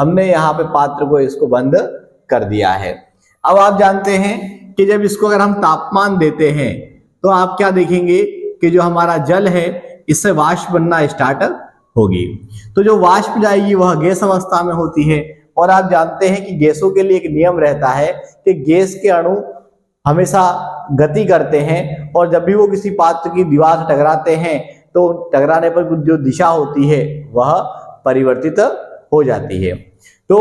हमने यहाँ पे पात्र को इसको बंद कर दिया है। अब आप जानते हैं कि जब इसको अगर हम तापमान देते हैं तो आप क्या देखेंगे कि जो हमारा जल है इससे वाष्प बनना स्टार्ट होगी। तो जो वाष्प जाएगी वह गैस अवस्था में होती है। और आप जानते हैं कि गैसों के लिए एक नियम रहता है कि गैस के अणु हमेशा गति करते हैं और जब भी वो किसी पात्र की दीवार से टकराते हैं तो टकराने पर जो दिशा होती है वह परिवर्तित हो जाती है। तो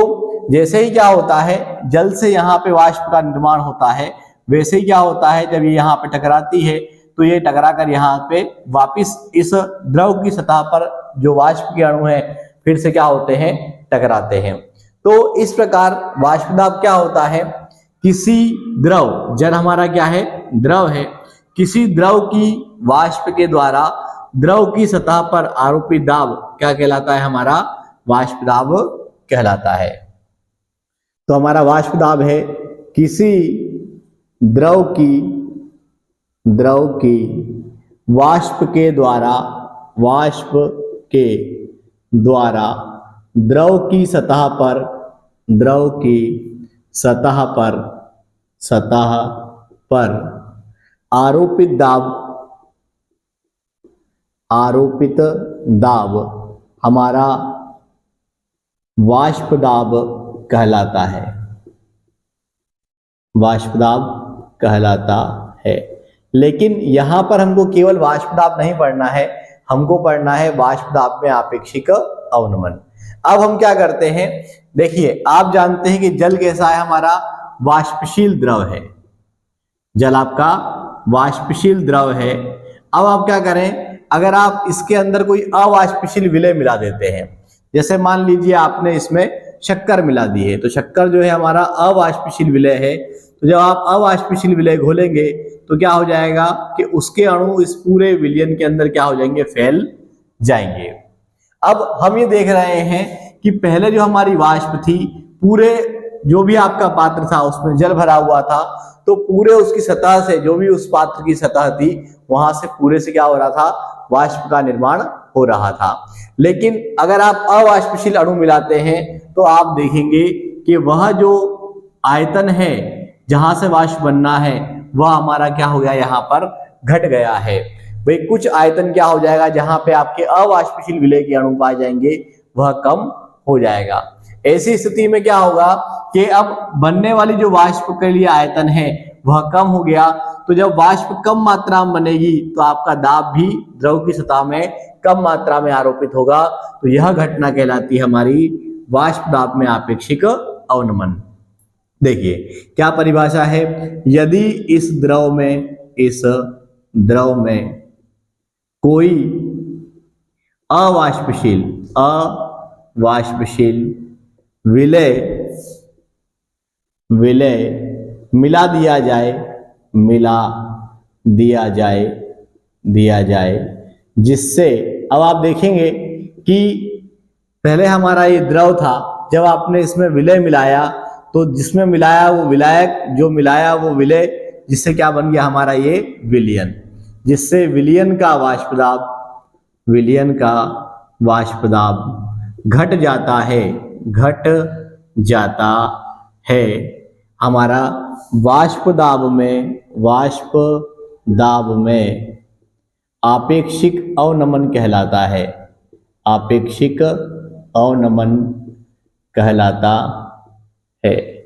जैसे ही क्या होता है, जल से यहाँ पे वाष्प का निर्माण होता है, वैसे ही क्या होता है जब ये यहाँ पे टकराती है तो ये टकरा कर यहाँ पे वापिस इस द्रव की सतह पर जो वाष्प के अणु है फिर से क्या होते हैं, टकराते हैं। तो इस प्रकार वाष्प दाब क्या होता है, किसी द्रव, जल हमारा क्या है, द्रव है, किसी द्रव की वाष्प के द्वारा द्रव की सतह पर आरोपित दाब क्या कहलाता है, हमारा वाष्प दाब कहलाता है। तो हमारा वाष्प दाब है किसी द्रव की वाष्प के द्वारा द्रव की सतह पर आरोपित दाब हमारा वाष्प दाब कहलाता है, वाष्प दाब कहलाता है। लेकिन यहां पर हमको केवल वाष्प दाब नहीं पढ़ना है, हमको पढ़ना है वाष्प दाब में आपेक्षिक अवनमन। अब हम क्या करते हैं, देखिए आप जानते हैं कि जल कैसा है, हमारा वाष्पशील द्रव है, जल आपका वाष्पशील द्रव है। अब आप क्या करें, अगर आप इसके अंदर कोई अवाष्पशील विलय मिला देते हैं, जैसे मान लीजिए आपने इसमें शक्कर मिला दी है, तो शक्कर जो है हमारा अवाष्पशील विलय है। तो जब आप अवाष्पशील विलय घोलेंगे तो क्या हो जाएगा कि उसके अणु इस पूरे विलयन के अंदर क्या हो जाएंगे, फैल जाएंगे। अब हम ये देख रहे हैं कि पहले जो हमारी वाष्प थी, पूरे जो भी आपका पात्र था उसमें जल भरा हुआ था, तो पूरे उसकी सतह से, जो भी उस पात्र की सतह थी वहां से पूरे से क्या हो रहा था, वाष्प का निर्माण हो रहा था। लेकिन अगर आप अवाष्पशील अणु मिलाते हैं तो आप देखेंगे कि वह जो आयतन है जहां से वाष्प बनना है वह हमारा क्या हो गया, यहाँ पर घट गया है। भाई कुछ आयतन क्या हो जाएगा, जहां पे आपके अवाष्पशील विलय के अणु पाए जाएंगे वह कम हो जाएगा। ऐसी स्थिति में क्या होगा कि अब बनने वाली जो वाष्प के लिए आयतन है वह कम हो गया। तो जब वाष्प कम मात्रा में बनेगी तो आपका दाब भी द्रव की सतह में कम मात्रा में आरोपित होगा। तो यह घटना कहलाती है हमारी वाष्प दाब में आपेक्षिक अवनमन। देखिए क्या परिभाषा है, यदि इस द्रव में कोई अवाष्पशील विलय मिला दिया जाए जिससे, अब आप देखेंगे कि पहले हमारा ये द्रव था, जब आपने इसमें विलय मिलाया तो जिसमें मिलाया वो विलायक, जो मिलाया वो विलय, जिससे क्या बन गया हमारा ये विलयन, जिससे विलयन का वाष्प दाब घट जाता है। हमारा वाष्प दाब में आपेक्षिक अवनमन कहलाता है, आपेक्षिक अवनमन कहलाता है।